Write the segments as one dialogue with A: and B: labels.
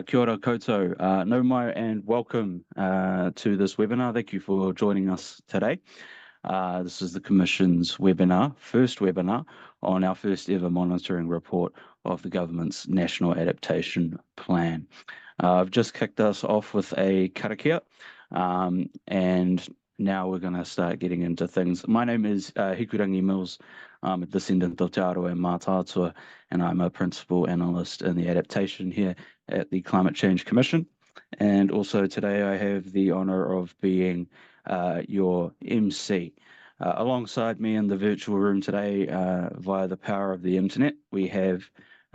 A: Kia ora koutou, nau mai and welcome to this webinar. Thank you for joining us today. This is the Commission's first webinar on our first ever monitoring report of the government's National Adaptation Plan. I've just kicked us off with a karakia, and now we're going to start getting into things. My name is Hikurangi Mills. I'm a descendant of Te Aroa and Mātātua, and I'm a principal analyst in the adaptation here at the Climate Change Commission. And also today I have the honour of being your MC. Alongside me in the virtual room today, via the power of the internet, we have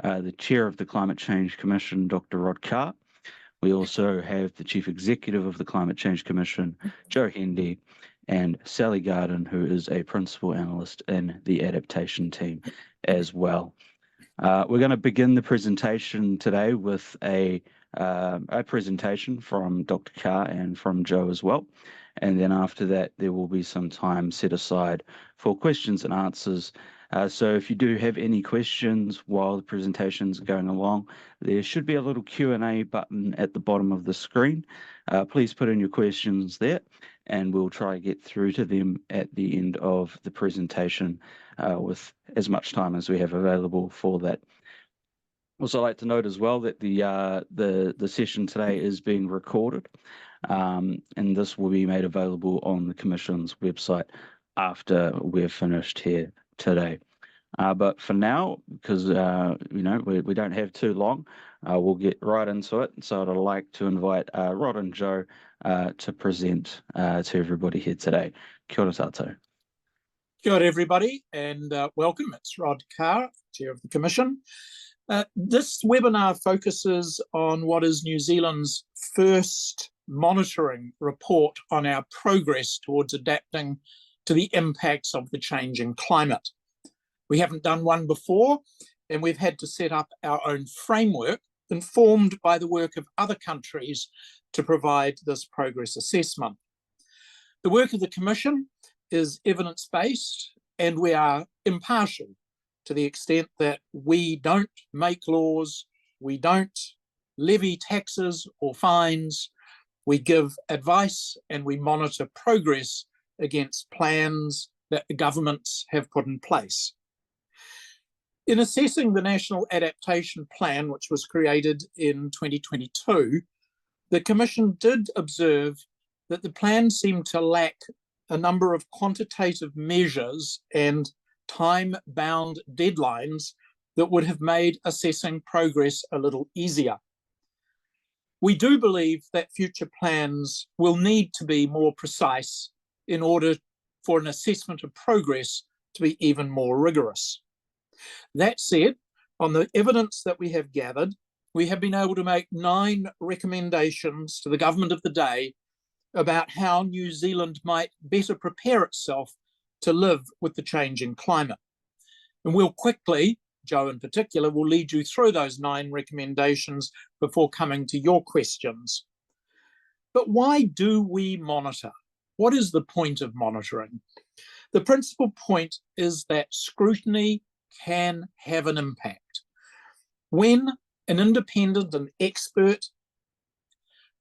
A: the Chair of the Climate Change Commission, Dr. Rod Carr. We also have the Chief Executive of the Climate Change Commission, Joe Hendy, and Sally Garden, who is a principal analyst in the adaptation team as well. We're going to begin the presentation today with a presentation from Dr. Carr and from Joe as well. And then after that, there will be some time set aside for questions and answers. So if you do have any questions while the presentation's going along, there should be a little Q&A button at the bottom of the screen. Please put in your questions there, and we'll try to get through to them at the end of the presentation with as much time as we have available for that. Also, I'd like to note as well that the session today is being recorded, and this will be made available on the Commission's website after we're finished here today. But for now, because we don't have too long, we'll get right into it. So I'd like to invite Rod and Joe to present to everybody here today. Kia ora tātou.
B: Kia ora everybody, and welcome. It's Rod Carr, Chair of the Commission. This webinar focuses on what is New Zealand's first monitoring report on our progress towards adapting to the impacts of the changing climate. We haven't done one before, and we've had to set up our own framework informed by the work of other countries to provide this progress assessment. The work of the Commission is evidence-based, and we are impartial to the extent that we don't make laws, we don't levy taxes or fines, we give advice and we monitor progress against plans that the governments have put in place. In assessing the National Adaptation Plan, which was created in 2022, the Commission did observe that the plan seemed to lack a number of quantitative measures and time-bound deadlines that would have made assessing progress a little easier. We do believe that future plans will need to be more precise in order for an assessment of progress to be even more rigorous. That said, on the evidence that we have gathered, we have been able to make 9 recommendations to the government of the day about how New Zealand might better prepare itself to live with the changing climate. And we'll quickly, Joe in particular, will lead you through those 9 recommendations before coming to your questions. But why do we monitor? What is the point of monitoring? The principal point is that scrutiny can have an impact. When an independent and expert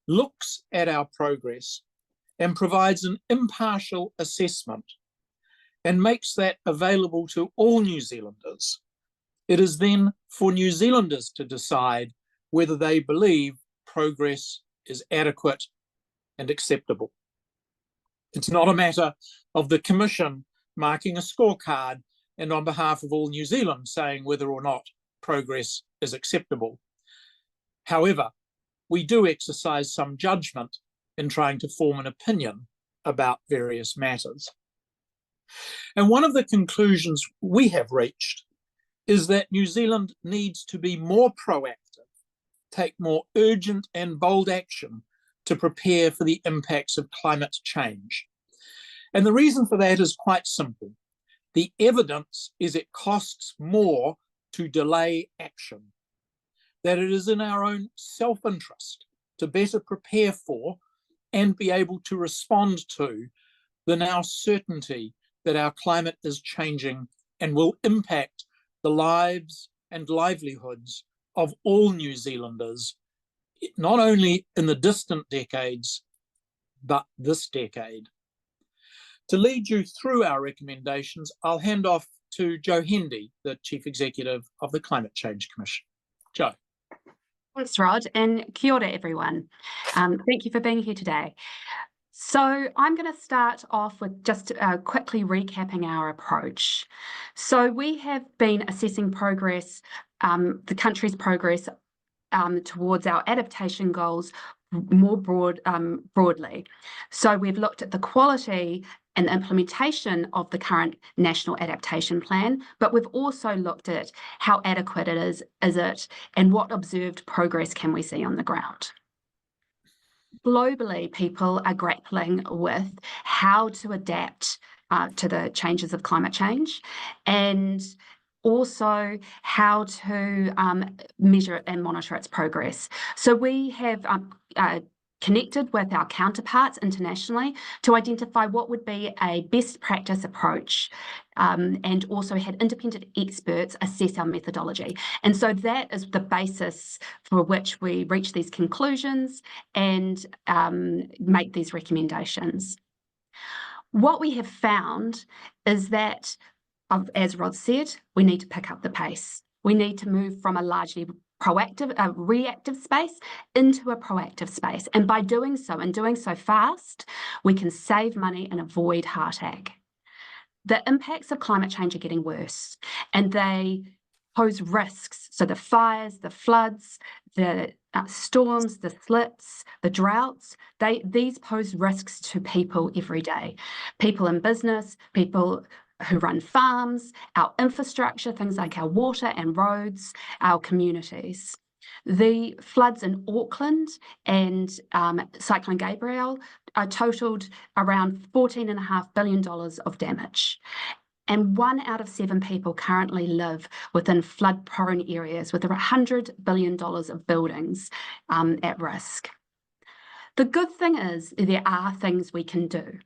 B: looks at our progress and provides an impartial assessment and makes that available to all New Zealanders, it is then for New Zealanders to decide whether they believe progress is adequate and acceptable. It's not a matter of the Commission marking a scorecard and on behalf of all New Zealand saying whether or not progress is acceptable. However, we do exercise some judgment in trying to form an opinion about various matters. And one of the conclusions we have reached is that New Zealand needs to be more proactive, take more urgent and bold action to prepare for the impacts of climate change. And the reason for that is quite simple. The evidence is it costs more to delay action, that it is in our own self-interest to better prepare for and be able to respond to the now certainty that our climate is changing and will impact the lives and livelihoods of all New Zealanders not only in the distant decades, but this decade. To lead you through our recommendations, I'll hand off to Jo Hendy, the Chief Executive of the Climate Change Commission. Jo.
C: Thanks, Rod, and kia ora, everyone. Thank you for being here today. So I'm going to start off with just quickly recapping our approach. So we have been assessing progress, the country's progress towards our adaptation goals more broadly. So we've looked at the quality and the implementation of the current National Adaptation Plan, but we've also looked at how adequate it is it, and what observed progress can we see on the ground. Globally, people are grappling with how to adapt to the changes of climate change, and also how to measure and monitor its progress. So we have connected with our counterparts internationally to identify what would be a best practice approach, and also had independent experts assess our methodology. And so that is the basis for which we reach these conclusions and make these recommendations. What we have found is that, as Rod said, we need to pick up the pace. We need to move from a largely reactive space into a proactive space. And by doing so, and doing so fast, we can save money and avoid heartache. The impacts of climate change are getting worse, and they pose risks. So the fires, the floods, the storms, the slips, the droughts, these pose risks to people every day. People in business, people who run farms, our infrastructure, things like our water and roads, our communities. The floods in Auckland and Cyclone Gabrielle totaled around $14.5 billion of damage. And 1 out of 7 people currently live within flood-prone areas with around $100 billion of buildings at risk. The good thing is there are things we can do.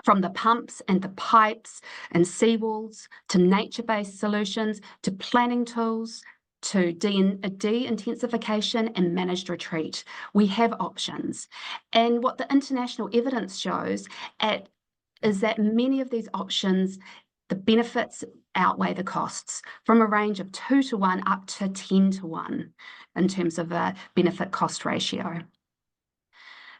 C: From the pumps and the pipes and seawalls to nature-based solutions to planning tools to de-intensification and managed retreat. We have options. And what the international evidence shows is that many of these options, the benefits outweigh the costs from a range of 2 to 1 up to 10 to 1 in terms of a benefit cost ratio.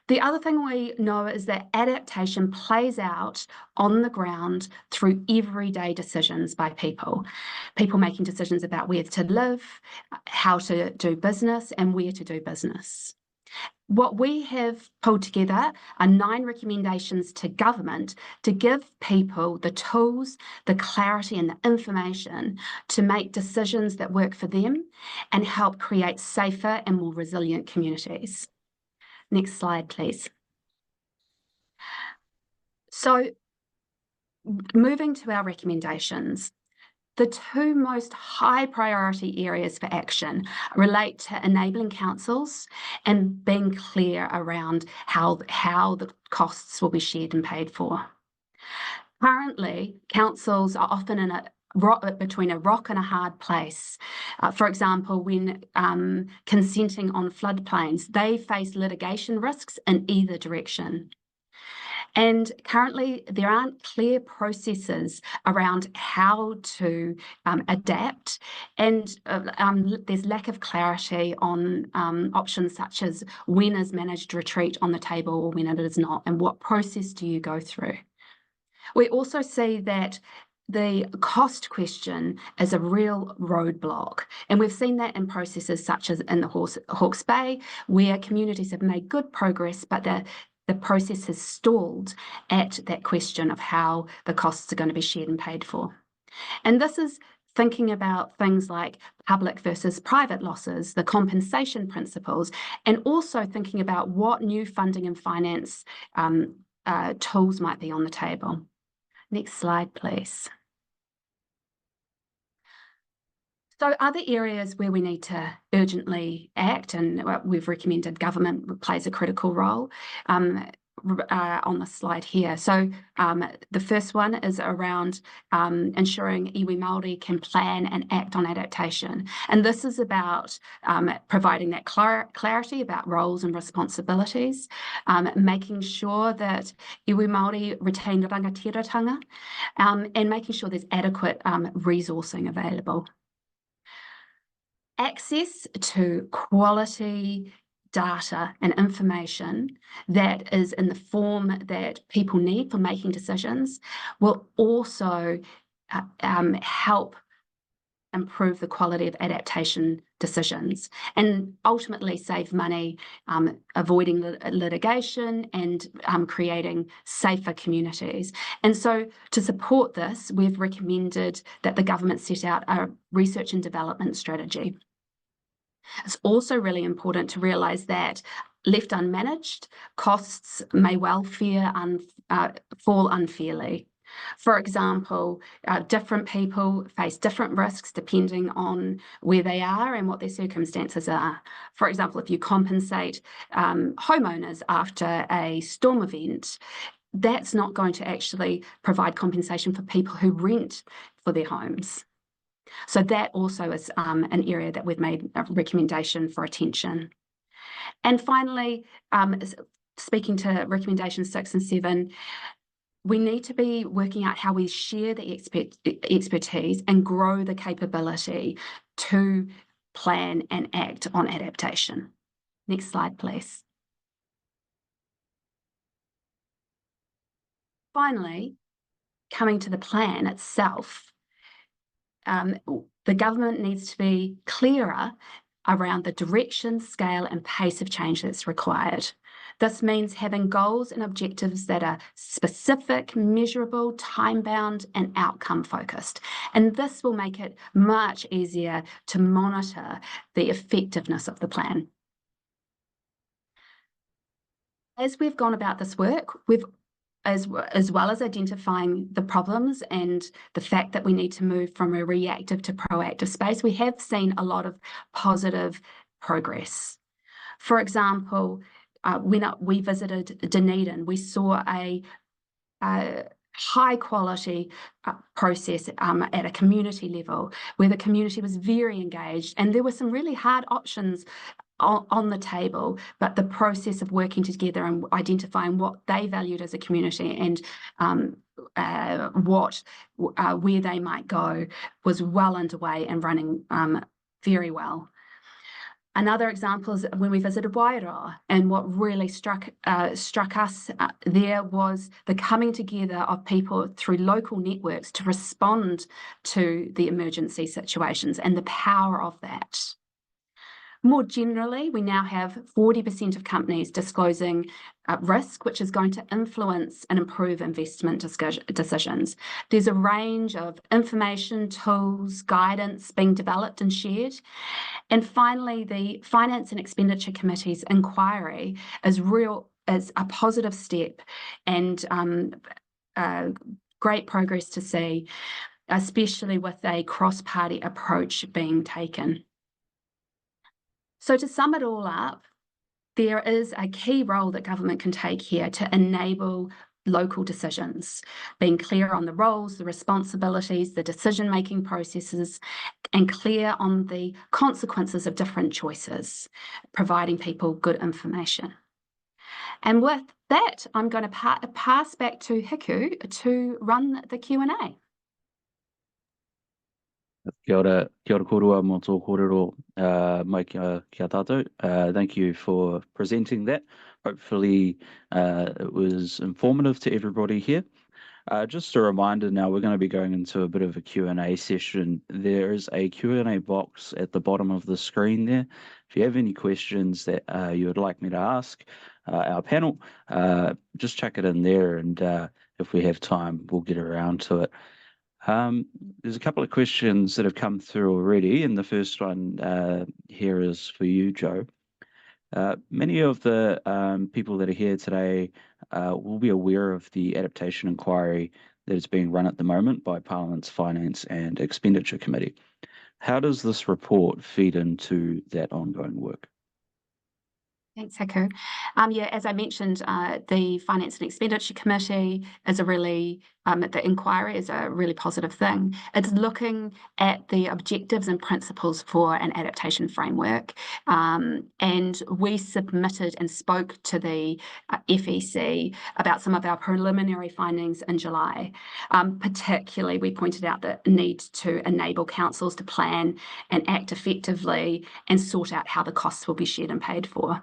C: The other thing we know is that adaptation plays out on the ground through everyday decisions by people. People making decisions about where to live, how to do business, and where to do business. What we have pulled together are 9 recommendations to government to give people the tools, the clarity, and the information to make decisions that work for them and help create safer and more resilient communities. Next slide, please. So, moving to our recommendations, the 2 most high priority areas for action relate to enabling councils and being clear around how the costs will be shared and paid for. Currently, councils are often in between a rock and a hard place. For example, when consenting on floodplains, they face litigation risks in either direction. And currently, there aren't clear processes around how to adapt, and there's lack of clarity on options such as when is managed retreat on the table or when it is not, and what process do you go through. We also see that the cost question is a real roadblock, and we've seen that in processes such as in the Hawke's Bay, where communities have made good progress, but the process has stalled at that question of how the costs are going to be shared and paid for. And this is thinking about things like public versus private losses, the compensation principles, and also thinking about what new funding and finance tools might be on the table. Next slide, please. So other areas where we need to urgently act, and we've recommended government plays a critical role. on the slide here. So the first one is around ensuring iwi Māori can plan and act on adaptation. And this is about providing that clarity about roles and responsibilities, making sure that iwi Māori retain rangatiratanga, and making sure there's adequate resourcing available. Access to quality data and information that is in the form that people need for making decisions will also help improve the quality of adaptation decisions and ultimately save money, avoiding litigation and creating safer communities. And so to support this, we've recommended that the government set out a research and development strategy. It's also really important to realise that left unmanaged, costs may well fall unfairly. For example, different people face different risks depending on where they are and what their circumstances are. For example, if you compensate homeowners after a storm event, that's not going to actually provide compensation for people who rent for their homes. So that also is an area that we've made a recommendation for attention. And finally, speaking to recommendations 6 and 7, we need to be working out how we share the expertise and grow the capability to plan and act on adaptation. Next slide, please. Finally, coming to the plan itself, the government needs to be clearer around the direction, scale, and pace of change that's required. This means having goals and objectives that are specific, measurable, time-bound, and outcome-focused. And this will make it much easier to monitor the effectiveness of the plan. As we've gone about this work, as well as identifying the problems and the fact that we need to move from a reactive to proactive space, we have seen a lot of positive progress. For example, when we visited Dunedin, we saw a high quality process at a community level where the community was very engaged, and there were some really hard options on the table, but the process of working together and identifying what they valued as a community and where they might go was well underway and running very well. Another example is when we visited Aotearoa, and what really struck us there was the coming together of people through local networks to respond to the emergency situations and the power of that. More generally, we now have 40% of companies disclosing risk, which is going to influence and improve investment decisions. There's a range of information, tools, guidance being developed and shared. And finally, the Finance and Expenditure Committee's inquiry is a positive step and great progress to see, especially with a cross-party approach being taken. So to sum it all up, there is a key role that government can take here to enable local decisions, being clear on the roles, the responsibilities, the decision-making processes, and clear on the consequences of different choices, providing people good information. And with that, I'm going to pass back to Hiku to run the Q&A.
A: Kia ora korua mō tō kōrero mai kia tātou. Thank you for presenting that. Hopefully it was informative to everybody here. Just a reminder now, we're going to be going into a bit of a Q&A session. There is a Q&A box at the bottom of the screen there. If you have any questions that you would like me to ask our panel, just chuck it in there, and if we have time, we'll get around to it. There's a couple of questions that have come through already, and the first one here is for you, Joe. Many of the people that are here today will be aware of the adaptation inquiry that is being run at the moment by Parliament's Finance and Expenditure Committee. How does this report feed into that ongoing work?
C: Thanks, Hikurangi. Yeah, as I mentioned, the Finance and Expenditure Committee is a really, the inquiry is a really positive thing. It's looking at the objectives and principles for an adaptation framework. And we submitted and spoke to the FEC about some of our preliminary findings in July. Particularly, we pointed out the need to enable councils to plan and act effectively and sort out how the costs will be shared and paid for.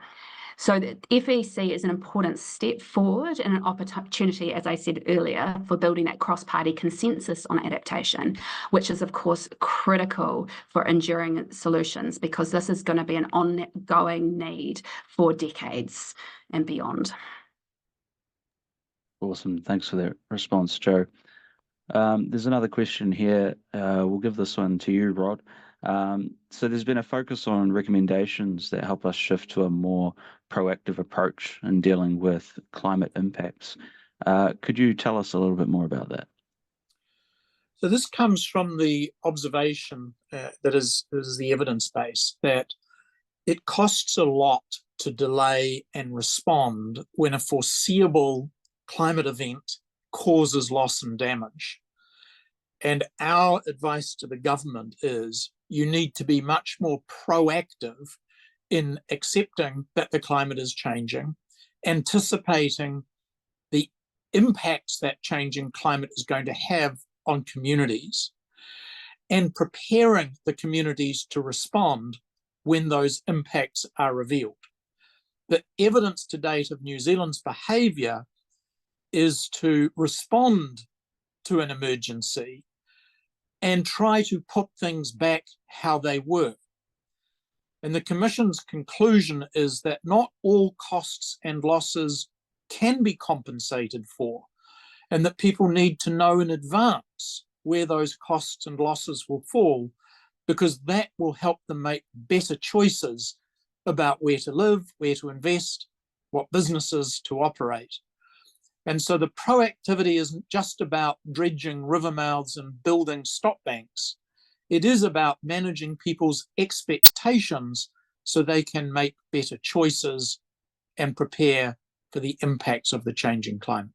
C: So the FEC is an important step forward and an opportunity, as I said earlier, for building that cross-party consensus on adaptation, which is, of course, critical for enduring solutions, because this is going to be an ongoing need for decades and beyond.
A: Awesome. Thanks for that response, Joe. There's another question here. We'll give this one to you, Rod. So there's been a focus on recommendations that help us shift to a more proactive approach in dealing with climate impacts. Could you tell us a little bit more about that?
B: So this comes from the observation that is the evidence base, that it costs a lot to delay and respond when a foreseeable climate event causes loss and damage. And our advice to the government is you need to be much more proactive in accepting that the climate is changing, anticipating the impacts that changing climate is going to have on communities, and preparing the communities to respond when those impacts are revealed. The evidence to date of New Zealand's behaviour is to respond to an emergency and try to put things back how they were. And the Commission's conclusion is that not all costs and losses can be compensated for, and that people need to know in advance where those costs and losses will fall, because that will help them make better choices about where to live, where to invest, what businesses to operate. And so the proactivity isn't just about dredging river mouths and building stop banks. It is about managing people's expectations so they can make better choices and prepare for the impacts of the changing climate.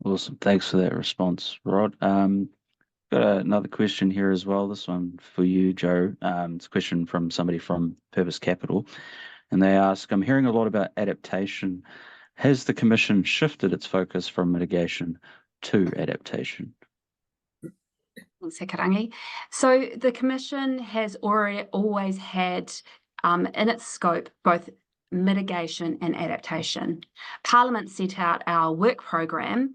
A: Awesome. Thanks for that response, Rod. Got another question here as well. This one for you, Joe. It's a question from somebody from Purpose Capital. And they ask, I'm hearing a lot about adaptation. Has the Commission shifted its focus from mitigation to adaptation?
C: Thanks, Hikurangi. So the Commission has always had in its scope both mitigation and adaptation. Parliament set out our work programme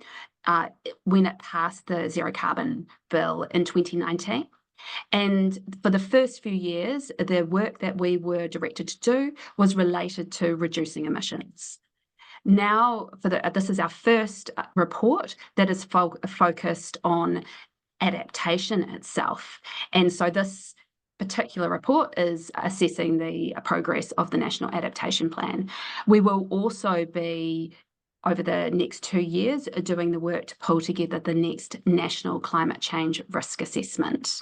C: when it passed the Zero Carbon Bill in 2019. And for the first few years, the work that we were directed to do was related to reducing emissions. Now, this is our first report that is focused on adaptation itself. And so this particular report is assessing the progress of the National Adaptation Plan. We will also be, over the next 2 years, doing the work to pull together the next National Climate Change Risk Assessment.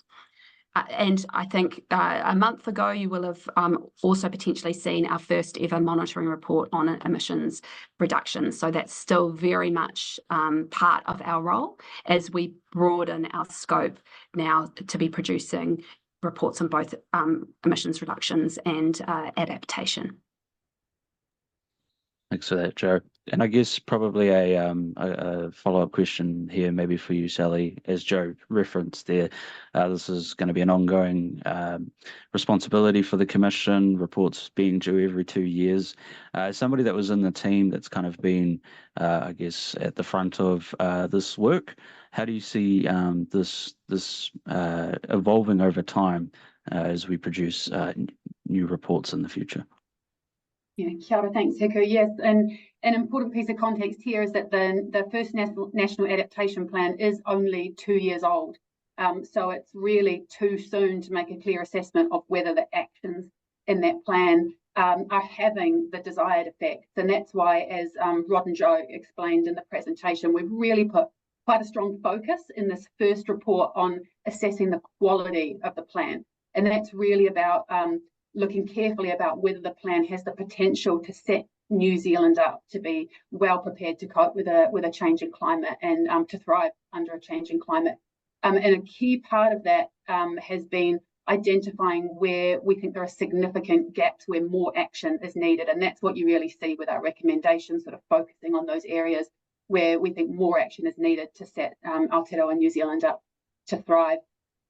C: And I think a month ago, you will have also potentially seen our first ever monitoring report on emissions reduction. So that's still very much part of our role as we broaden our scope now to be producing reports on both emissions reductions and adaptation.
A: Thanks for that, Joe. And I guess probably a follow-up question here, maybe for you, Sally. As Joe referenced there, this is going to be an ongoing responsibility for the Commission, reports being due every 2 years. Somebody that was in the team that's kind of been, I guess, at the front of this work, how do you see this evolving over time as we produce new reports in the future?
D: Yeah, kia ora, thanks, Hiku. Yes, and an important piece of context here is that the first National Adaptation Plan is only 2 years old. So it's really too soon to make a clear assessment of whether the actions in that plan are having the desired effects. And that's why, as Rod and Joe explained in the presentation, we've really put quite a strong focus in this first report on assessing the quality of the plan. And that's really about looking carefully about whether the plan has the potential to set New Zealand up to be well prepared to cope with a changing climate and to thrive under a changing climate. And a key part of that has been identifying where we think there are significant gaps where more action is needed. And that's what you really see with our recommendations, sort of focusing on those areas where we think more action is needed to set Aotearoa New Zealand up to thrive.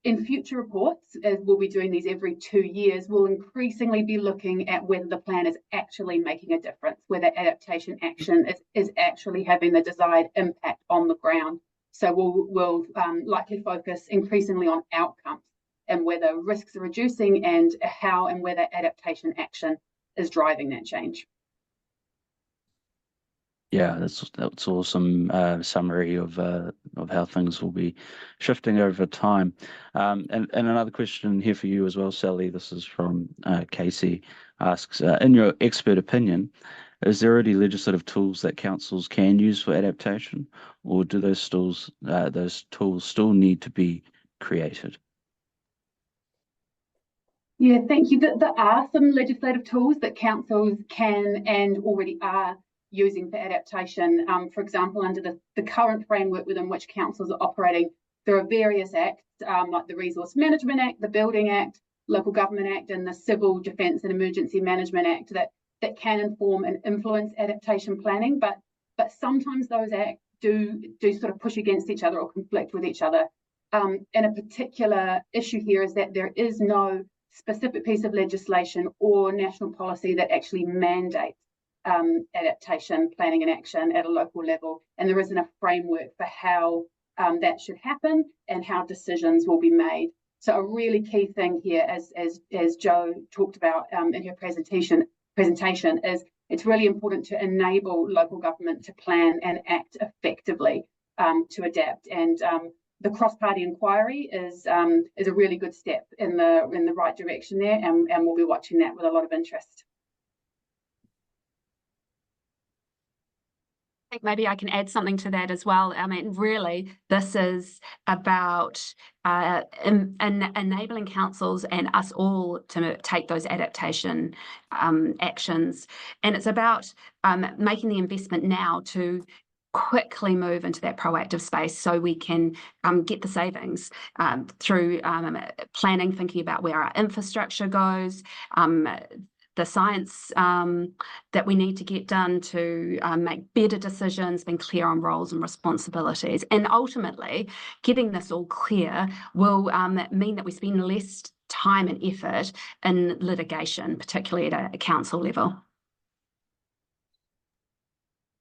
D: In future reports, as we'll be doing these every 2 years, we'll increasingly be looking at whether the plan is actually making a difference, whether adaptation action is actually having the desired impact on the ground. So we'll likely focus increasingly on outcomes and whether risks are reducing and how and whether adaptation action is driving that change.
A: Yeah, that's awesome summary of how things will be shifting over time. And another question here for you as well, Sally. This is from Casey. Asks, in your expert opinion, is there already legislative tools that councils can use for adaptation, or do those tools still need to be created?
D: Yeah, thank you. There are some legislative tools that councils can and already are using for adaptation. For example, under the current framework within which councils are operating, there are various acts like the Resource Management Act, the Building Act, Local Government Act, and the Civil Defence and Emergency Management Act that can inform and influence adaptation planning. But sometimes those acts do sort of push against each other or conflict with each other. And a particular issue here is that there is no specific piece of legislation or national policy that actually mandates adaptation planning and action at a local level, and there isn't a framework for how that should happen and how decisions will be made. So a really key thing here, as Jo talked about in her presentation, is it's really important to enable local government to plan and act effectively to adapt. And the cross-party inquiry is a really good step in the right direction there, and we'll be watching that with a lot of interest.
C: I think maybe I can add something to that as well. I mean, really, this is about enabling councils and us all to take those adaptation actions. And it's about making the investment now to quickly move into that proactive space so we can get the savings through planning, thinking about where our infrastructure goes, the science that we need to get done to make better decisions, being clear on roles and responsibilities. And ultimately, getting this all clear will mean that we spend less time and effort in litigation, particularly at a council level.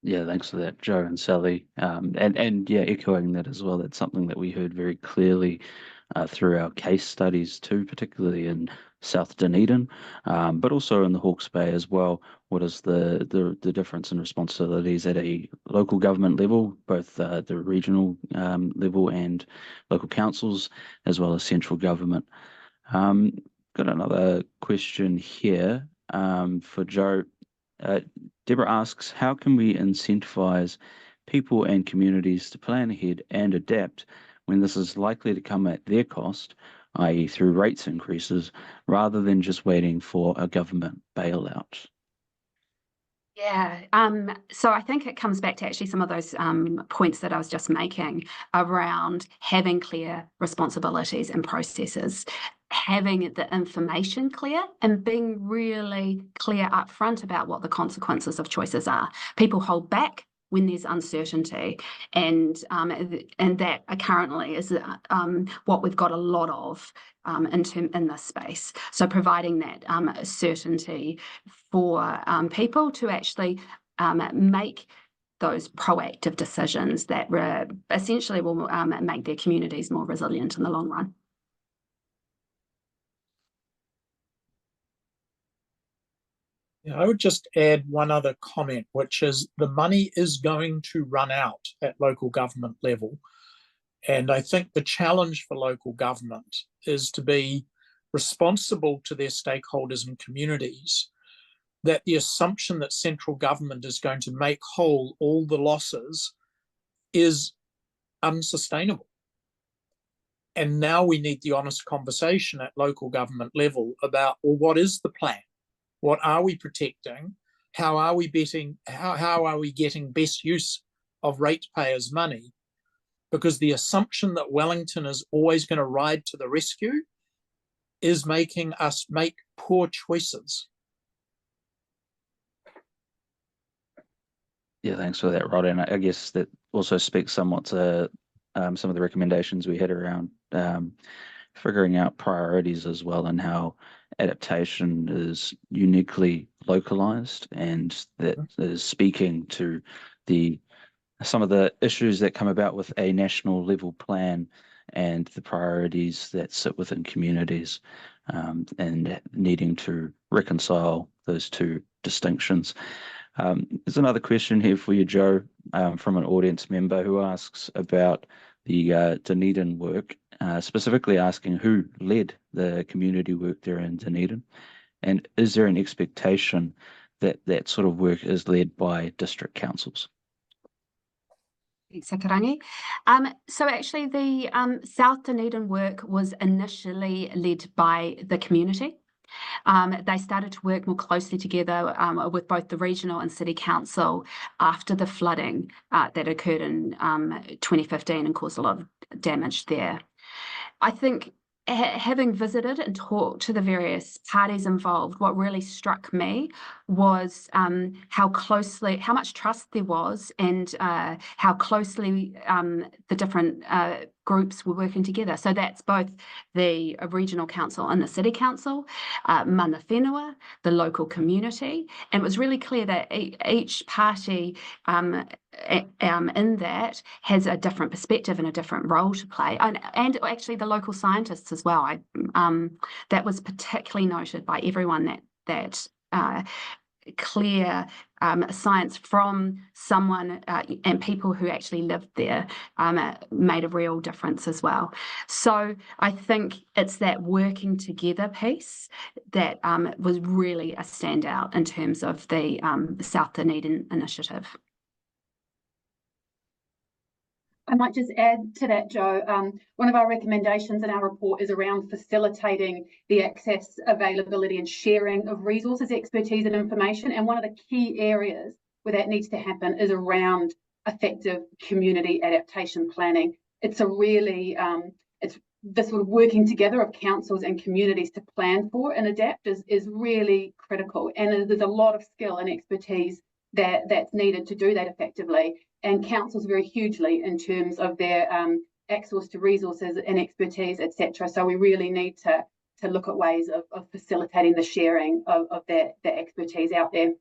A: Yeah, thanks for that, Jo and Sally. And yeah, echoing that as well, that's something that we heard very clearly through our case studies too, particularly in South Dunedin, but also in the Hawke's Bay as well. What is the difference in responsibilities at a local government level, both the regional level and local councils, as well as central government? Got another question here for Jo. Deborah asks, how can we incentivize people and communities to plan ahead and adapt when this is likely to come at their cost, i.e. through rates increases, rather than just waiting for a government bailout?
C: Yeah, so I think it comes back to actually some of those points that I was just making around having clear responsibilities and processes, having the information clear and being really clear up front about what the consequences of choices are. People hold back when there's uncertainty, and that currently is what we've got a lot of in this space. So providing that certainty for people to actually make those proactive decisions that essentially will make their communities more resilient in the long run.
B: Yeah, I would just add one other comment, which is the money is going to run out at local government level. And I think the challenge for local government is to be responsible to their stakeholders and communities, that the assumption that central government is going to make whole all the losses is unsustainable. And now we need the honest conversation at local government level about, well, what is the plan? What are we protecting? How are we how are we getting best use of ratepayers' money? Because the assumption that Wellington is always going to ride to the rescue is making us make poor choices.
A: Yeah, thanks for that, Rod. And I guess that also speaks somewhat to some of the recommendations we had around figuring out priorities as well, and how adaptation is uniquely localized, and that is speaking to some of the issues that come about with a national level plan and the priorities that sit within communities, and needing to reconcile those two distinctions. There's another question here for you, Joe, from an audience member who asks about the Dunedin work, specifically asking who led the community work there in Dunedin, and is there an expectation that that sort of work is led by district councils?
C: Thanks, Hikurangi. So actually the South Dunedin work was initially led by the community. They started to work more closely together with both the regional and city council after the flooding that occurred in 2015 and caused a lot of damage there. I think having visited and talked to the various parties involved, what really struck me was how much trust there was, and how closely the different groups were working together. So that's both the regional council and the city council, mana whenua, the local community, and it was really clear that each party in that has a different perspective and a different role to play, and actually the local scientists as well. That was particularly noted by everyone, that clear science from someone and people who actually lived there made a real difference as well. So I think it's that working together piece that was really a standout in terms of the South Dunedin initiative.
D: I might just add to that, Joe. One of our recommendations in our report is around facilitating the access, availability and sharing of resources, expertise and information. And one of the key areas where that needs to happen is around effective community adaptation planning. It's a really, it's the sort of working together of councils and communities to plan for and adapt is really critical. And there's a lot of skill and expertise that's needed to do that effectively. And councils vary hugely in terms of their access to resources and expertise, etc. So we really need to look at ways of facilitating the sharing of that expertise out there.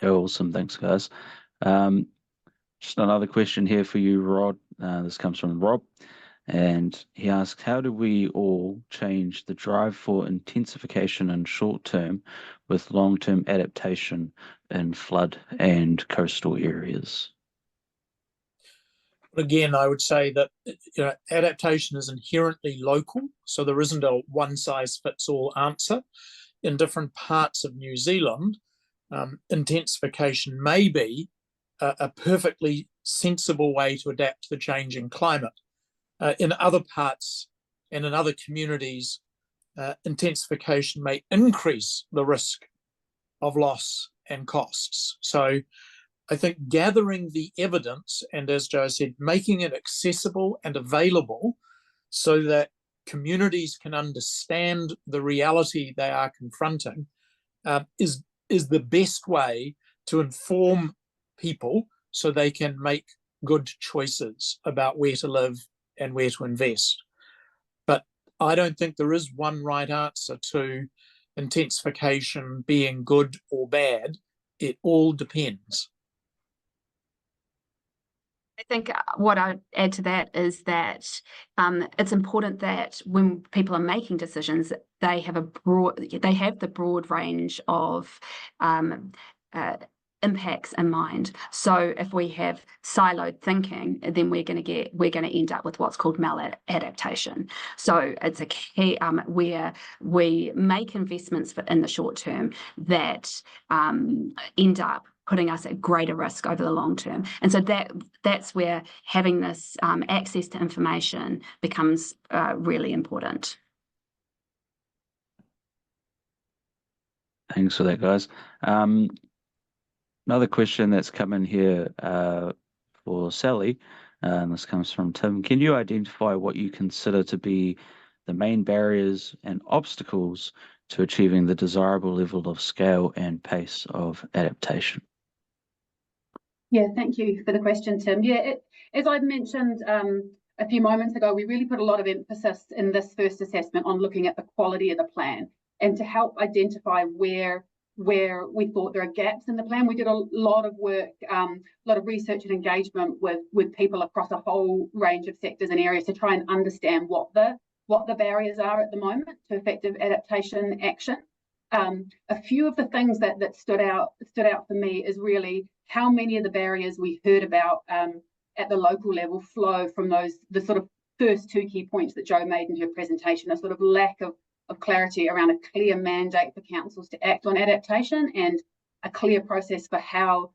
A: Yeah, awesome. Thanks, guys. Just another question here for you, Rod. This comes from Rob, and he asks, how do we all change the drive for intensification in short term with long-term adaptation in flood and coastal areas?
B: Again, I would say that adaptation is inherently local, so there isn't a one-size-fits-all answer. In different parts of New Zealand, intensification may be a perfectly sensible way to adapt to the changing climate. In other parts and in other communities, intensification may increase the risk of loss and costs. So I think gathering the evidence, and as Joe said, making it accessible and available so that communities can understand the reality they are confronting is the best way to inform people so they can make good choices about where to live and where to invest. But I don't think there is one right answer to intensification being good or bad. It all depends.
C: I think what I'd add to that is that it's important that when people are making decisions, they have the broad range of impacts in mind. So if we have siloed thinking, then we're going to end up with what's called maladaptation. So it's a key where we make investments in the short term that end up putting us at greater risk over the long term. And so that's where having this access to information becomes really important.
A: Thanks for that, guys. Another question that's come in here for Sally, and this comes from Tim. Can you identify what you consider to be the main barriers and obstacles to achieving the desirable level of scale and pace of adaptation?
D: Yeah, thank you for the question, Tim. Yeah, as I've mentioned a few moments ago, we really put a lot of emphasis in this first assessment on looking at the quality of the plan and to help identify where we thought there are gaps in the plan. We did a lot of work, a lot of research and engagement with people across a whole range of sectors and areas to try and understand what the barriers are at the moment to effective adaptation action. A few of the things that stood out for me is really how many of the barriers we heard about at the local level flow from the sort of first two key points that Jo made in her presentation, a sort of lack of clarity around a clear mandate for councils to act on adaptation and a clear process for how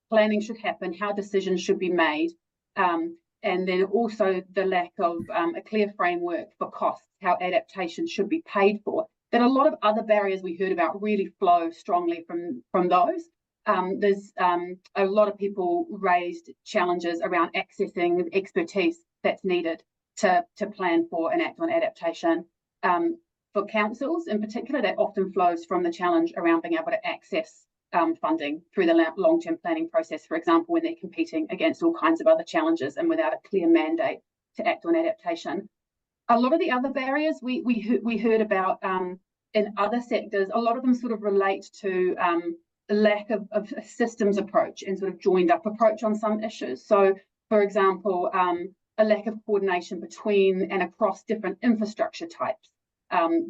D: planning should happen, how decisions should be made, and then also the lack of a clear framework for costs, how adaptation should be paid for. That a lot of other barriers we heard about really flow strongly from those. There's a lot of people raised challenges around accessing the expertise that's needed to plan for and act on adaptation. For councils in particular, that often flows from the challenge around being able to access funding through the long-term planning process, for example, when they're competing against all kinds of other challenges and without a clear mandate to act on adaptation. A lot of the other barriers we heard about in other sectors, a lot of them sort of relate to a lack of a systems approach and sort of joined up approach on some issues. So, for example, a lack of coordination between and across different infrastructure types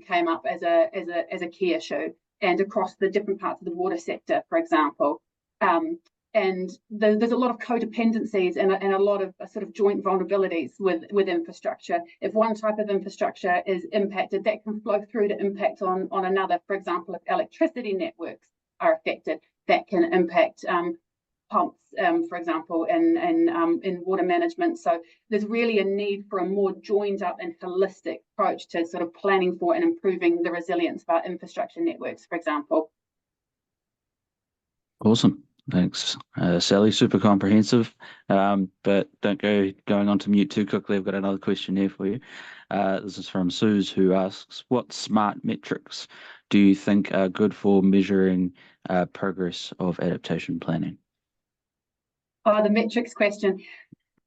D: came up as a key issue, and across the different parts of the water sector, for example. And there's a lot of codependencies and a lot of sort of joint vulnerabilities with infrastructure. If one type of infrastructure is impacted, that can flow through to impact on another. For example, if electricity networks are affected, that can impact pumps, for example, in water management. So there's really a need for a more joined up and holistic approach to sort of planning for and improving the resilience of our infrastructure networks, for example.
A: Awesome. Thanks, Sally. Super comprehensive, but don't going on to mute too quickly. I've got another question here for you. This is from Suze, who asks, what SMART metrics do you think are good for measuring progress of adaptation planning?
D: Oh, the metrics question.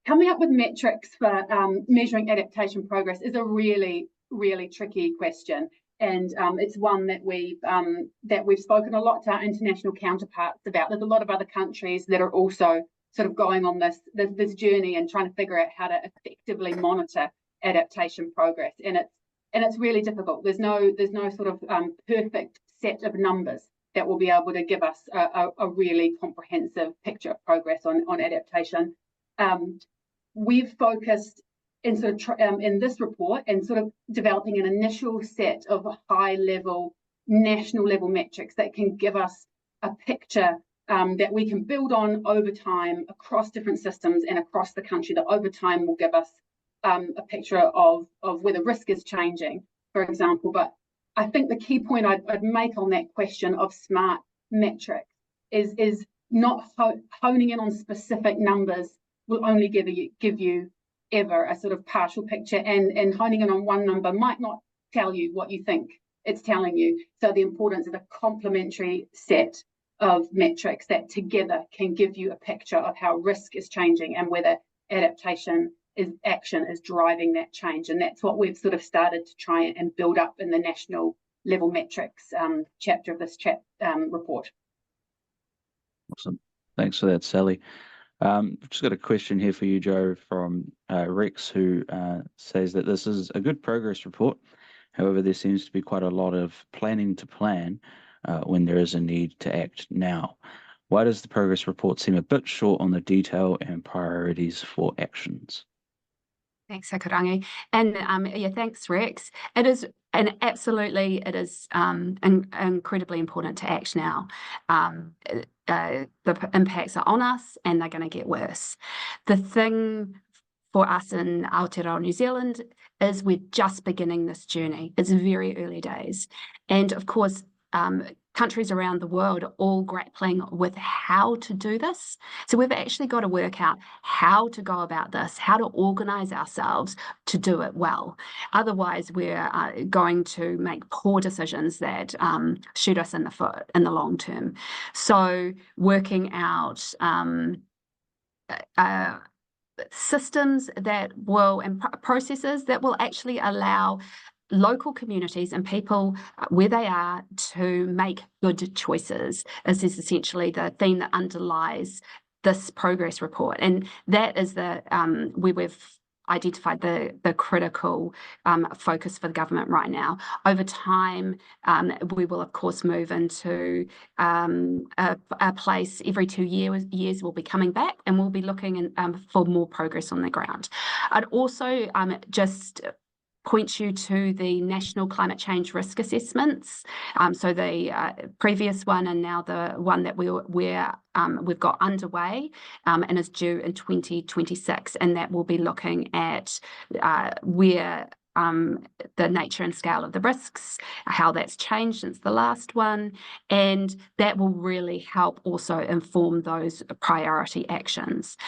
D: Coming up with metrics for measuring adaptation progress is a really, really tricky question. And it's one that we've spoken a lot to our international counterparts about. There's a lot of other countries that are also sort of going on this journey and trying to figure out how to effectively monitor adaptation progress. And it's really difficult. There's no sort of perfect set of numbers that will be able to give us a really comprehensive picture of progress on adaptation. We've focused in sort of in this report and sort of developing an initial set of high-level, national-level metrics that can give us a picture that we can build on over time across different systems and across the country, that over time will give us a picture of whether risk is changing, for example. But I think the key point I'd make on that question of SMART metrics is not honing in on specific numbers will only give you ever a sort of partial picture, and honing in on one number might not tell you what you think it's telling you. So the importance of a complementary set of metrics that together can give you a picture of how risk is changing and whether adaptation action is driving that change. And that's what we've sort of started to try and build up in the national level metrics chapter of this report.
A: Awesome. Thanks for that, Sally. Just got a question here for you, Jo, from Rex, who says that this is a good progress report. However, there seems to be quite a lot of planning to plan when there is a need to act now. Why does the progress report seem a bit short on the detail and priorities for actions?
C: Thanks, Hikurangi. And yeah, thanks, Rex. It is, and absolutely, it is incredibly important to act now. the impacts are on us and they're going to get worse. The thing for us in Aotearoa New Zealand is we're just beginning this journey. It's very early days. And of course, countries around the world are all grappling with how to do this. So we've actually got to work out how to go about this, how to organise ourselves to do it well. Otherwise, we're going to make poor decisions that shoot us in the foot in the long term. So working out systems that will, and processes that will actually allow local communities and people where they are to make good choices. This is essentially the theme that underlies this progress report, and that is the where we've identified the critical focus for the government right now. Over time, we will of course move into a place every 2 years. We'll be coming back and we'll be looking for more progress on the ground. I'd also just point you to the National Climate Change Risk Assessments. So the previous one and now the one that we've got underway and is due in 2026, and that will be looking at where the nature and scale of the risks, how that's changed since the last one, and that will really help also inform those priority actions.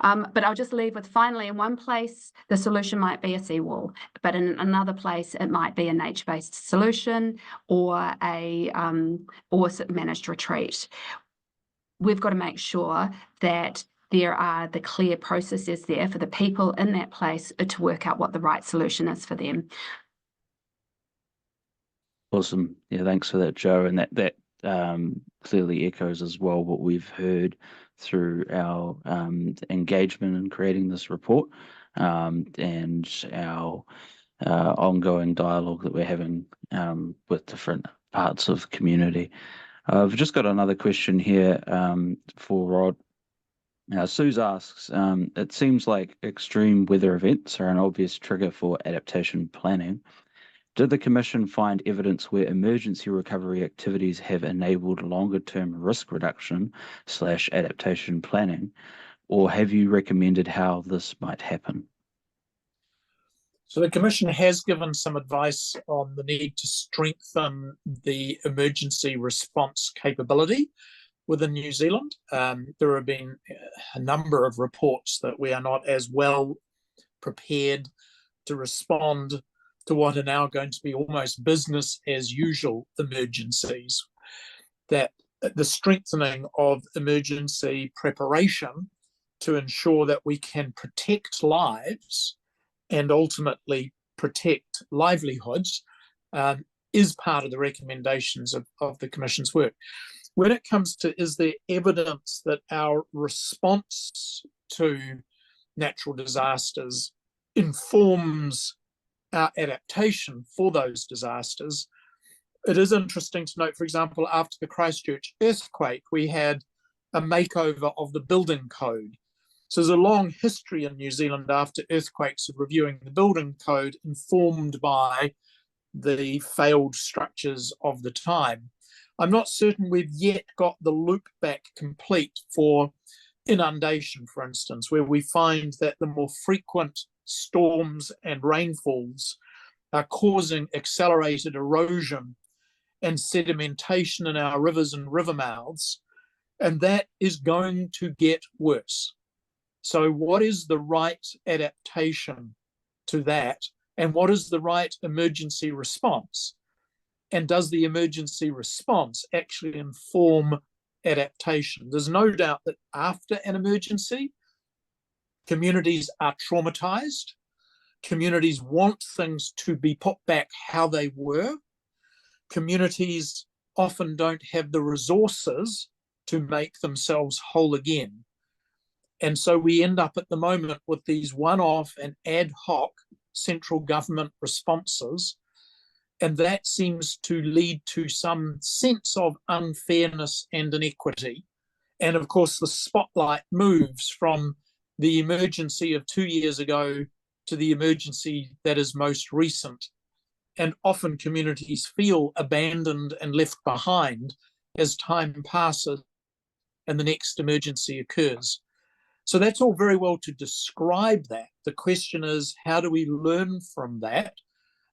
C: But I'll just leave with, finally, in one place the solution might be a seawall, but in another place it might be a nature-based solution or a managed retreat. We've got to make sure that there are the clear processes there for the people in that place to work out what the right solution is for them.
A: Awesome. Yeah, thanks for that, Jo. And that clearly echoes as well what we've heard through our engagement in creating this report and our ongoing dialogue that we're having with different parts of the community. I've just got another question here for Rod. Suze asks, it seems like extreme weather events are an obvious trigger for adaptation planning. Did the Commission find evidence where emergency recovery activities have enabled longer-term risk reduction / adaptation planning, or have you recommended how this might happen?
B: So the Commission has given some advice on the need to strengthen the emergency response capability within New Zealand. There have been a number of reports that we are not as well prepared to respond to what are now going to be almost business as usual emergencies, that the strengthening of emergency preparation to ensure that we can protect lives and ultimately protect livelihoods is part of the recommendations of the Commission's work. When it comes to, is there evidence that our response to natural disasters informs our adaptation for those disasters, it is interesting to note, for example, after the Christchurch earthquake, we had a makeover of the building code. So there's a long history in New Zealand after earthquakes of reviewing the building code, informed by the failed structures of the time. I'm not certain we've yet got the loop back complete for inundation, for instance, where we find that the more frequent storms and rainfalls are causing accelerated erosion and sedimentation in our rivers and river mouths, and that is going to get worse. So what is the right adaptation to that, and what is the right emergency response? And does the emergency response actually inform adaptation? There's no doubt that after an emergency, communities are traumatized. Communities want things to be put back how they were. Communities often don't have the resources to make themselves whole again. And so we end up at the moment with these one-off and ad hoc central government responses, and that seems to lead to some sense of unfairness and inequity. And of course, the spotlight moves from the emergency of 2 years ago to the emergency that is most recent. And often communities feel abandoned and left behind as time passes and the next emergency occurs. So that's all very well to describe that. The question is, how do we learn from that?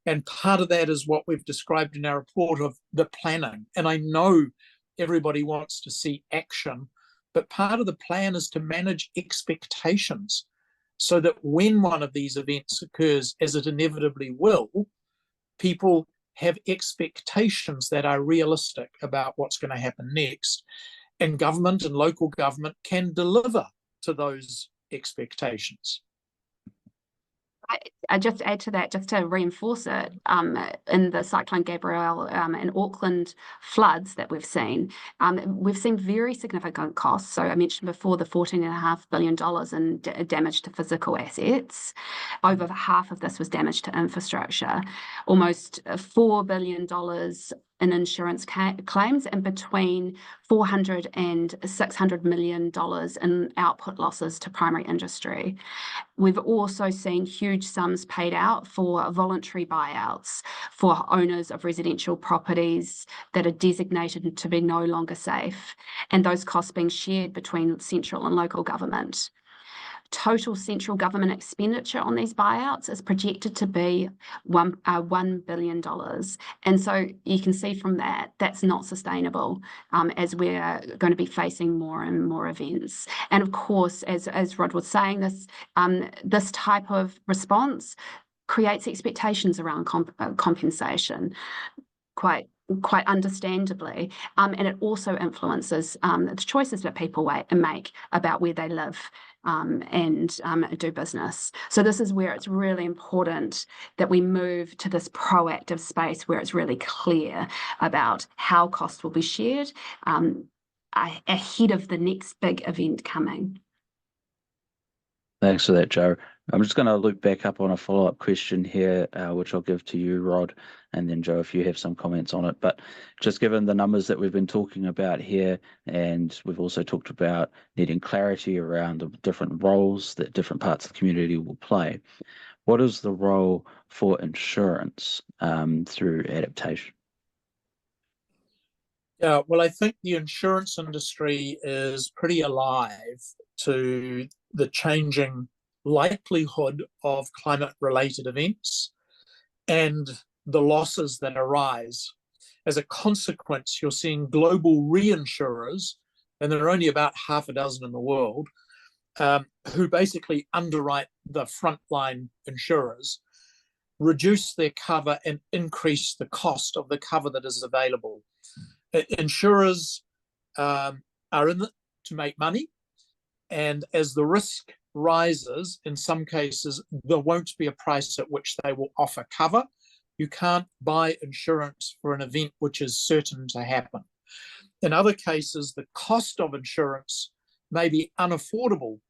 B: And part of that is what we've described in our report of the planning. And I know everybody wants to see action, but part of the plan is to manage expectations so that when one of these events occurs, as it inevitably will, people have expectations that are realistic about what's going to happen next. And government and local government can deliver to those expectations.
C: I just add to that, just to reinforce it, in the Cyclone Gabrielle and Auckland floods that we've seen very significant costs. So I mentioned before the $14.5 billion in damage to physical assets. Over half of this was damage to infrastructure, almost $4 billion in insurance claims, and between $400 and $600 million in output losses to primary industry. We've also seen huge sums paid out for voluntary buyouts for owners of residential properties that are designated to be no longer safe, and those costs being shared between central and local government. Total central government expenditure on these buyouts is projected to be $1 billion. And so you can see from that, that's not sustainable as we're going to be facing more and more events. And of course, as Rod was saying, this type of response creates expectations around compensation quite understandably, and it also influences the choices that people make about where they live and do business. So this is where it's really important that we move to this proactive space where it's really clear about how costs will be shared ahead of the next big event coming.
A: Thanks for that, Joe. I'm just going to loop back up on a follow-up question here, which I'll give to you, Rod, and then Joe, if you have some comments on it. But just given the numbers that we've been talking about here, and we've also talked about needing clarity around the different roles that different parts of the community will play, what is the role for insurance through adaptation?
B: Yeah, well, I think the insurance industry is pretty alive to the changing likelihood of climate-related events and the losses that arise. As a consequence, you're seeing global reinsurers, and there are only about half a dozen in the world, who basically underwrite the frontline insurers, reduce their cover and increase the cost of the cover that is available. Insurers are in it to make money, and as the risk rises, in some cases, there won't be a price at which they will offer cover. You can't buy insurance for an event which is certain to happen. In other cases, the cost of insurance may be unaffordable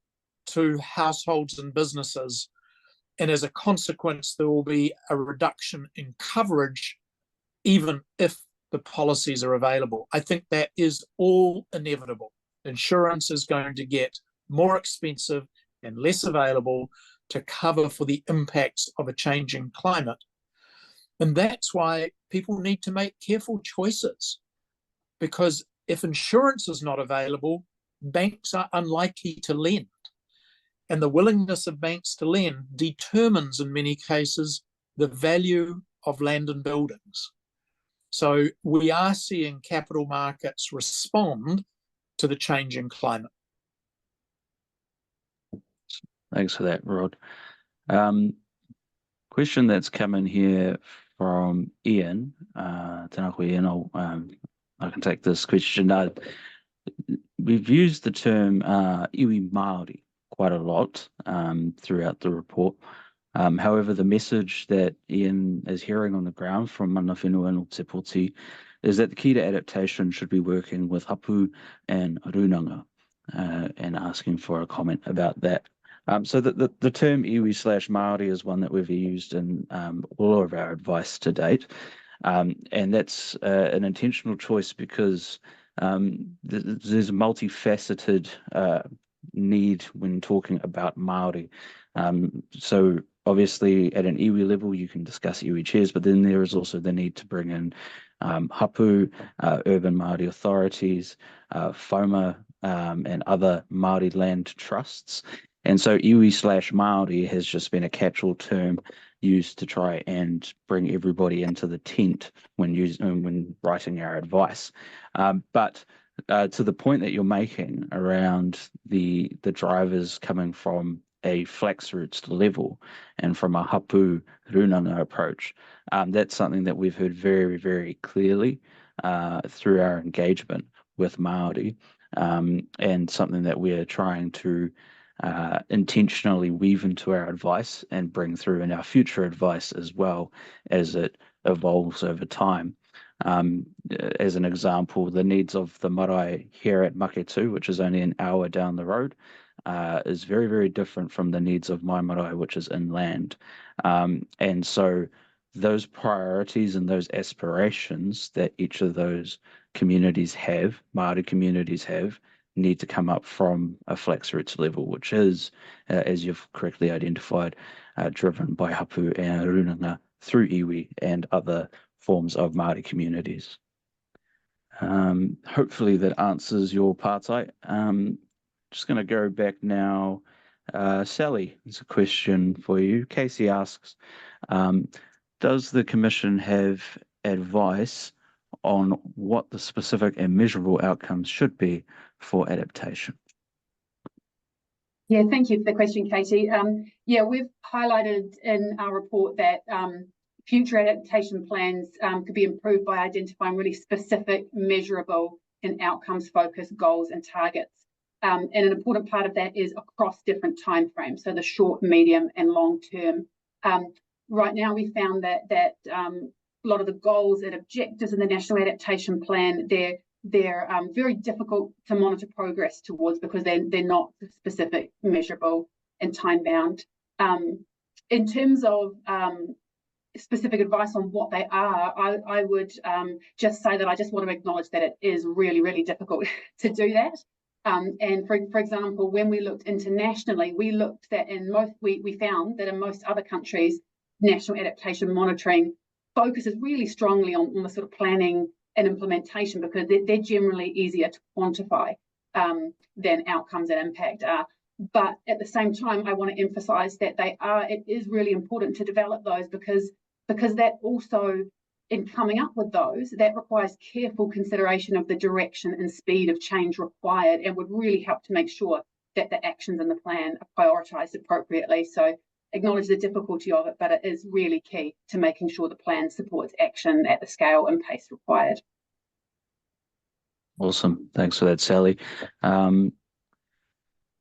B: to households and businesses, and as a consequence, there will be a reduction in coverage, even if the policies are available. I think that is all inevitable. Insurance is going to get more expensive and less available to cover for the impacts of a changing climate. And that's why people need to make careful choices, because if insurance is not available, banks are unlikely to lend. And the willingness of banks to lend determines, in many cases, the value of land and buildings. So we are seeing capital markets respond to the changing climate.
A: Thanks for that, Rod. Question that's come in here from Ian. Tēnā koe, Ian. I can take this question. We've used the term iwi Māori quite a lot throughout the report. However, the message that Ian is hearing on the ground from mana whenua no te poti is that the key to adaptation should be working with hapū and rūnanga, and asking for a comment about that. So the term iwi/Māori is one that we've used in all of our advice to date. And that's an intentional choice because there's a multifaceted need when talking about Māori. So obviously at an iwi level, you can discuss iwi chairs, but then there is also the need to bring in hapū, urban Māori authorities, whauma and other Māori land trusts. And so iwi/Māori has just been a catch-all term used to try and bring everybody into the tent when writing our advice. But to the point that you're making around the drivers coming from a flax roots level and from a hapū rūnanga approach, that's something that we've heard very, very clearly through our engagement with Māori, and something that we're trying to intentionally weave into our advice and bring through in our future advice as well as it evolves over time. As an example, the needs of the marae here at Maketu, which is only an hour down the road, is very, very different from the needs of my marae, which is inland. And so those priorities and those aspirations that each of those communities have, Māori communities have, need to come up from a flax roots level, which is, as you've correctly identified, driven by hapū and rūnanga through iwi and other forms of Māori communities. Hopefully that answers your pātai. Just going to go back now. Sally, it's a question for you. Casey asks, does the Commission have advice on what the specific and measurable outcomes should be for adaptation?
D: Yeah, thank you for the question, Katie. Yeah, we've highlighted in our report that future adaptation plans could be improved by identifying really specific, measurable and outcomes-focused goals and targets. And an important part of that is across different timeframes, so the short, medium and long term. Right now, we found that a lot of the goals and objectives in the National Adaptation Plan, they're very difficult to monitor progress towards because they're not specific, measurable and time-bound. In terms of specific advice on what they are, I would just say that I just want to acknowledge that it is really, really difficult to do that. And for example, when we looked internationally, we found that in most other countries, national adaptation monitoring focuses really strongly on the sort of planning and implementation because they're generally easier to quantify than outcomes and impact are. But at the same time, I want to emphasize that it is really important to develop those because that also, in coming up with those, that requires careful consideration of the direction and speed of change required and would really help to make sure that the actions in the plan are prioritised appropriately. So acknowledge the difficulty of it, but it is really key to making sure the plan supports action at the scale and pace required.
A: Awesome. Thanks for that, Sally.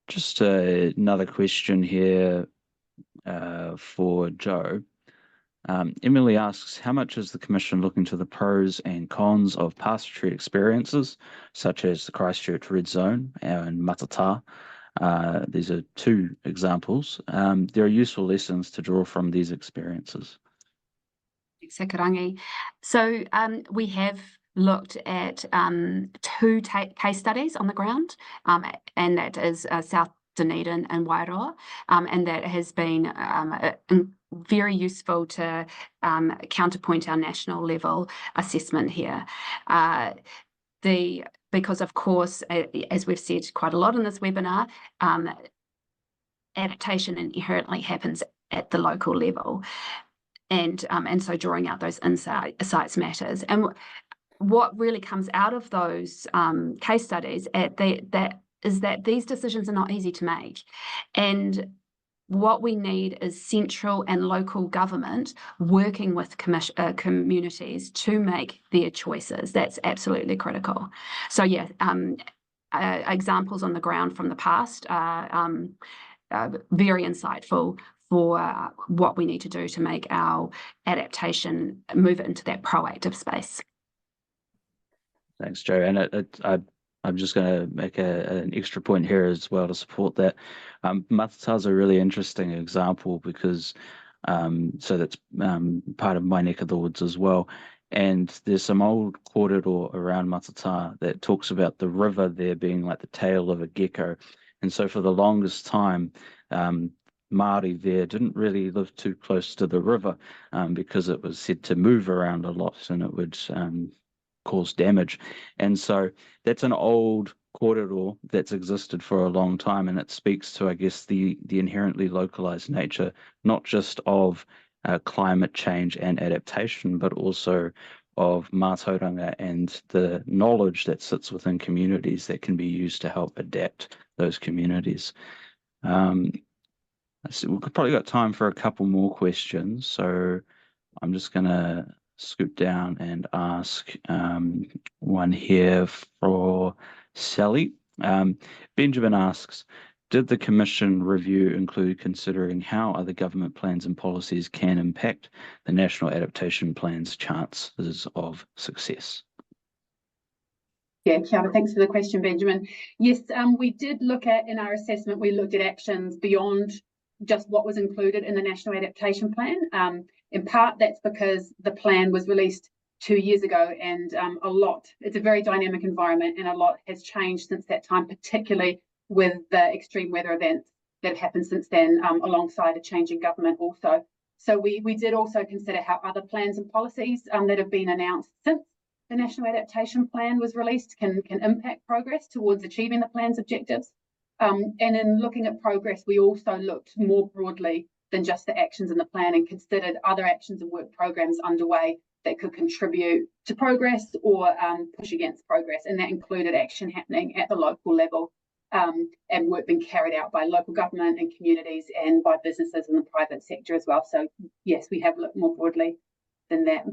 A: Just another question here for Joe. Emily asks, how much is the Commission looking to the pros and cons of past retreat experiences, such as the Christchurch Red Zone and Matata? These are two examples. There are useful lessons to draw from these experiences.
C: Thanks, Hikurangi. So we have looked at two case studies on the ground, and that is South Dunedin and Wairoa, and that has been very useful to counterpoint our national level assessment here. Because of course, as we've said quite a lot in this webinar, adaptation inherently happens at the local level, and so drawing out those insights matters. And what really comes out of those case studies is that these decisions are not easy to make, and what we need is central and local government working with communities to make their choices. That's absolutely critical. So yeah, examples on the ground from the past are very insightful for what we need to do to make our adaptation, move it into that proactive space.
A: Thanks, Joe. And I'm just going to make an extra point here as well to support that. Matata is a really interesting example because so that's part of my neck of the woods as well. And there's some old corridor around Matata that talks about the river there being like the tail of a gecko. And so for the longest time, Māori there didn't really live too close to the river because it was said to move around a lot and it would cause damage. And so that's an old kōrero that's existed for a long time, and it speaks to, I guess, the inherently localized nature, not just of climate change and adaptation, but also of mātauranga and the knowledge that sits within communities that can be used to help adapt those communities. So we've probably got time for a couple more questions, so I'm just going to scoot down and ask one here for Sally. Benjamin asks, did the Commission review include considering how other government plans and policies can impact the National Adaptation Plan's chances of success?
D: Yeah, kia ora, thanks for the question, Benjamin. Yes, we did look at, in our assessment, we looked at actions beyond just what was included in the National Adaptation Plan. In part, that's because the plan was released 2 years ago, and it's a very dynamic environment, and a lot has changed since that time, particularly with the extreme weather events that have happened since then, alongside a change in government also. So we did also consider how other plans and policies that have been announced since the National Adaptation Plan was released can impact progress towards achieving the plan's objectives. And in looking at progress, we also looked more broadly than just the actions in the plan and considered other actions and work programs underway that could contribute to progress or push against progress. And that included action happening at the local level and work being carried out by local government and communities and by businesses in the private sector as well. So yes, we have looked more broadly than that.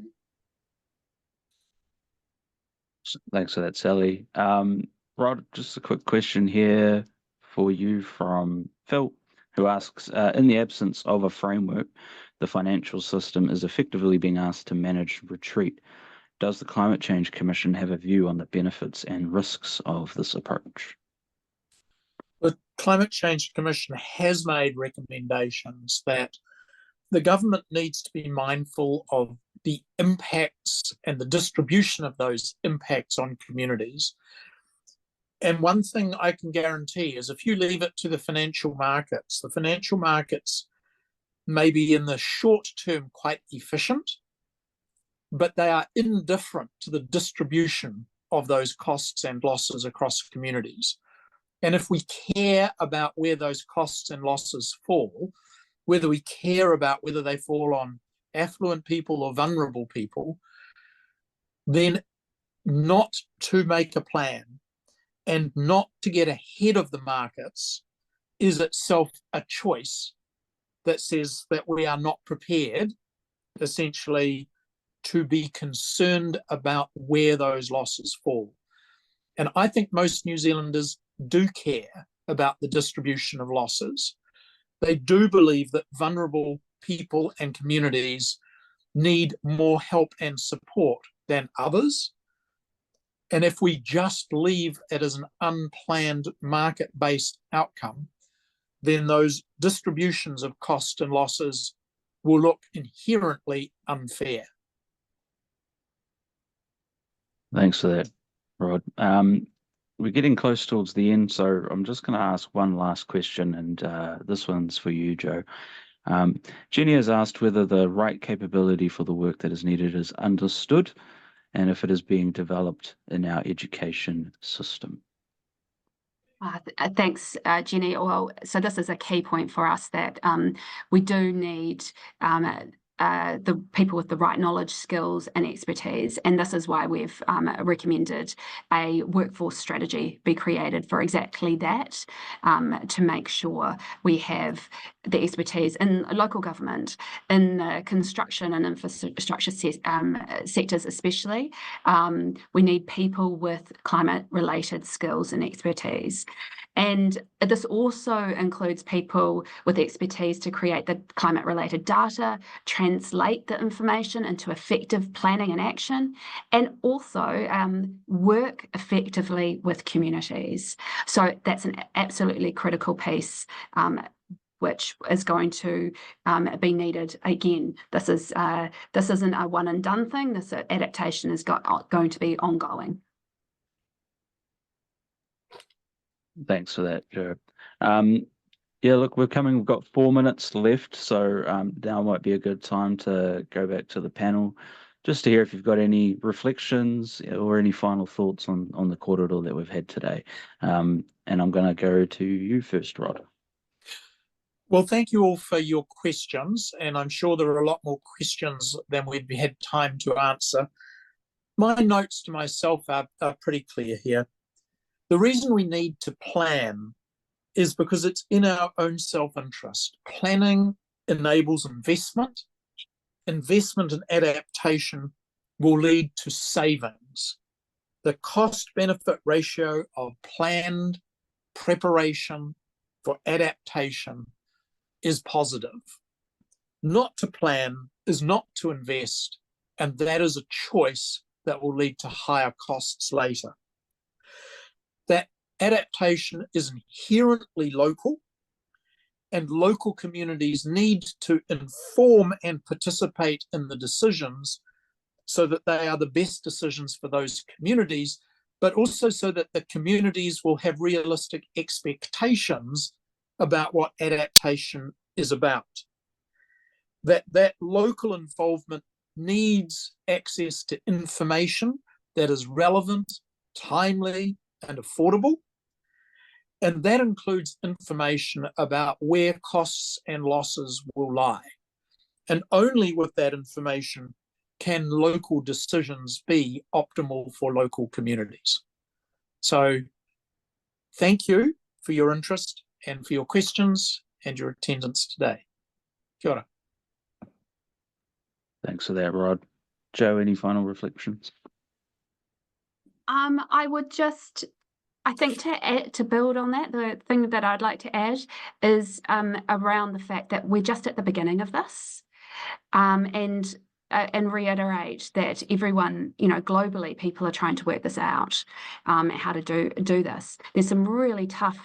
A: Thanks for that, Sally. Rod, just a quick question here for you from Phil, who asks, in the absence of a framework, the financial system is effectively being asked to manage retreat. Does the Climate Change Commission have a view on the benefits and risks of this approach?
B: The Climate Change Commission has made recommendations that the government needs to be mindful of the impacts and the distribution of those impacts on communities. And one thing I can guarantee is if you leave it to the financial markets may be in the short term quite efficient, but they are indifferent to the distribution of those costs and losses across communities. And if we care about where those costs and losses fall, whether we care about whether they fall on affluent people or vulnerable people, then not to make a plan and not to get ahead of the markets is itself a choice that says that we are not prepared, essentially, to be concerned about where those losses fall. And I think most New Zealanders do care about the distribution of losses. They do believe that vulnerable people and communities need more help and support than others. And if we just leave it as an unplanned market-based outcome, then those distributions of cost and losses will look inherently unfair.
A: Thanks for that, Rod. We're getting close towards the end, so I'm just going to ask one last question, and this one's for you, Joe. Jenny has asked whether the right capability for the work that is needed is understood and if it is being developed in our education system.
C: Thanks, Jenny. Well, so this is a key point for us that we do need the people with the right knowledge, skills and expertise. And this is why we've recommended a workforce strategy be created for exactly that, to make sure we have the expertise in local government, in the construction and infrastructure sectors especially. We need people with climate-related skills and expertise. And this also includes people with expertise to create the climate-related data, translate the information into effective planning and action, and also work effectively with communities. So that's an absolutely critical piece, which is going to be needed. Again, this isn't a one and done thing. This adaptation is going to be ongoing.
A: Thanks for that, Joe. Yeah, look, we've got 4 minutes left, so now might be a good time to go back to the panel. just to hear if you've got any reflections or any final thoughts on the kōrero that we've had today. And I'm going to go to you first, Rod.
B: Well, thank you all for your questions, and I'm sure there are a lot more questions than we've had time to answer. My notes to myself are pretty clear here. The reason we need to plan is because it's in our own self-interest. Planning enables investment. Investment and adaptation will lead to savings. The cost-benefit ratio of planned preparation for adaptation is positive. Not to plan is not to invest, and that is a choice that will lead to higher costs later. That adaptation is inherently local, and local communities need to inform and participate in the decisions so that they are the best decisions for those communities, but also so that the communities will have realistic expectations about what adaptation is about. That local involvement needs access to information that is relevant, timely, and affordable. And that includes information about where costs and losses will lie. And only with that information can local decisions be optimal for local communities. So thank you for your interest and for your questions and your attendance today. Kia ora.
A: Thanks for that, Rod. Joe, any final reflections?
C: I would just, I think to build on that, the thing that I'd like to add is around the fact that we're just at the beginning of this, and reiterate that everyone, globally, people are trying to work this out, how to do this. There's some really tough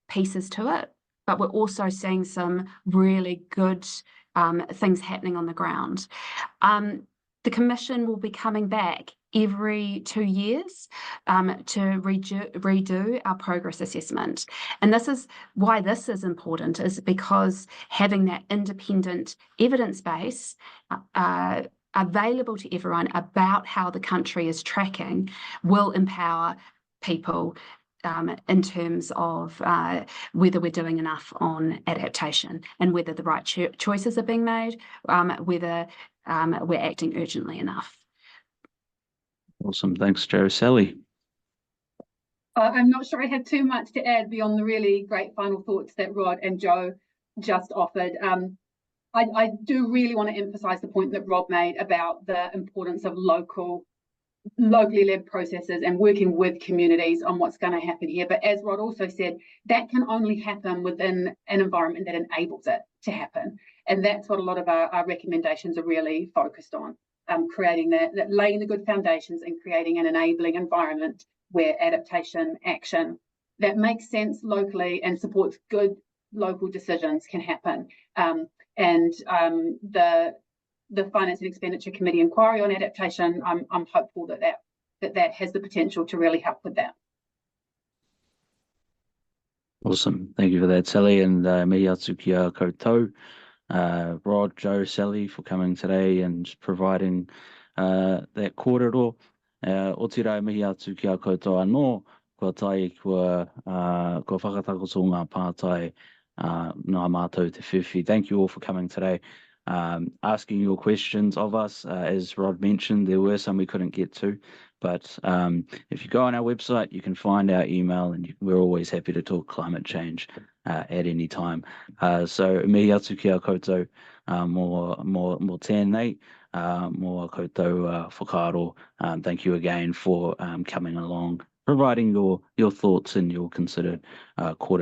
C: pieces to it, but we're also seeing some really good things happening on the ground. The Commission will be coming back every 2 years to redo our progress assessment. And this is why this is important, is because having that independent evidence base available to everyone about how the country is tracking will empower people in terms of whether we're doing enough on adaptation and whether the right choices are being made, whether we're acting urgently enough.
A: Awesome. Thanks, Joe. Sally?
D: I'm not sure I have too much to add beyond the really great final thoughts that Rod and Joe just offered. I do really want to emphasise the point that Rob made about the importance of locally led processes and working with communities on what's going to happen here. But as Rod also said, that can only happen within an environment that enables it to happen. And that's what a lot of our recommendations are really focused on, creating that laying the good foundations and creating an enabling environment where adaptation action that makes sense locally and supports good local decisions can happen. The Finance and Expenditure Committee inquiry on adaptation, I'm hopeful that has the potential to really help with that.
A: Awesome. Thank you for that, Sally, and me atu kia koutou. Rod, Joe, Sally, for coming today and providing that kōrero. O te rau mihi atu kia koutou anō, kua tai kua whakatakoto ngā pātai ngā mātou te whiwhi. Thank you all for coming today. Asking your questions of us. As Rod mentioned, there were some we couldn't get to, but if you go on our website, you can find our email, and we're always happy to talk climate change at any time. So mihi atu kia koutou, mō tēnei, mō koutou whakaaro. Thank you again for coming along, providing your thoughts and your considered kōrero.